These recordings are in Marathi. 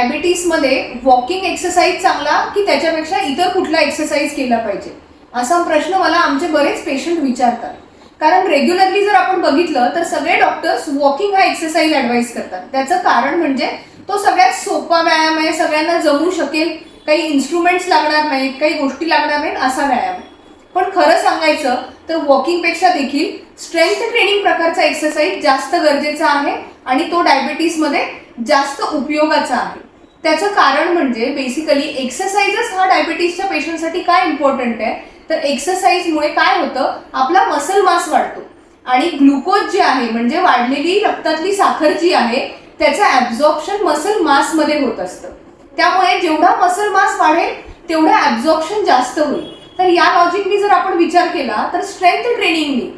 डायबिटीसमध्ये वॉकिंग एक्सरसाइज चांगला की त्याच्यापेक्षा इतर कुठला एक्सरसाइज केला पाहिजे, असा प्रश्न मला आमचे बरेच पेशंट विचारतात. कारण रेग्युलरली जर आपण बघितलं तर सगळे डॉक्टर्स वॉकिंग हा एक्सरसाइज ॲडवाइस करतात. त्याचं कारण म्हणजे तो सगळ्यात सोपा व्यायाम आहे, सगळ्यांना जमू शकेल, काही इन्स्ट्रुमेंट्स लागणार नाहीत, काही गोष्टी लागणार नाहीत असा व्यायाम आहे. पण खरं सांगायचं तर वॉकिंगपेक्षा देखील स्ट्रेंथ ट्रेनिंग प्रकारचा एक्सरसाइज जास्त गरजेचा आहे आणि तो डायबिटीसमध्ये जास्त उपयोगाचा आहे. त्याचं कारण म्हणजे बेसिकली एक्सरसाइजच हा डायबिटीसच्या पेशंटसाठी काय इम्पॉर्टंट आहे, तर एक्सरसाइजमुळे काय होतं, आपला मसल मास वाढतो आणि ग्लुकोज जे आहे म्हणजे वाढलेली रक्तातली साखर जी आहे त्याचं ॲब्झॉर्प्शन मसल मासमध्ये होत असतं. त्यामुळे जेवढा मसल मास वाढेल तेवढं ॲब्झॉर्प्शन जास्त होईल. तर या लॉजिकनी जर आपण विचार केला तर स्ट्रेंथ ट्रेनिंगनी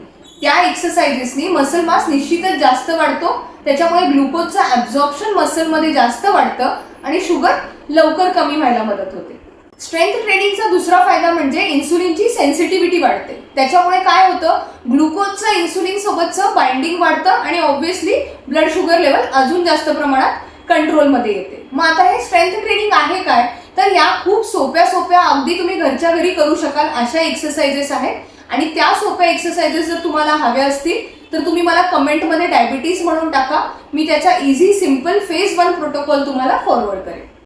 त्या एक्सरसाइजेसनी मसल मास निश्चितच जास्त वाढतो. त्याच्यामुळे ग्लुकोजचं ॲब्झॉर्प्शन मसलमध्ये जास्त वाढतं आणि शुगर लवकर कमी व्हायला मदत होते. स्ट्रेंथ ट्रेनिंगचा दुसरा फायदा म्हणजे इन्सुलिनची सेन्सिटिव्हिटी वाढते. त्याच्यामुळे काय होतं, ग्लुकोजचं इन्सुलिन सोबतचं बाइंडिंग वाढतं आणि ऑब्व्हियसली ब्लड शुगर लेवल अजून जास्त प्रमाणात कंट्रोलमध्ये येते. मग आता हे स्ट्रेंथ ट्रेनिंग आहे काय, तर या खूप सोप्या अगदी तुम्ही घरच्या घरी करू शकाल अशा एक्सरसाइजेस आहेत. आणि त्या सोप्या एक्सरसाइजेस जर तुम्हाला हव्या असतील तर तुम्ही मला कमेंटमध्ये डायबिटीस म्हणून टाका. मी त्याचा इझी सिम्पल फेज 1 प्रोटोकॉल तुम्हाला फॉरवर्ड करेन.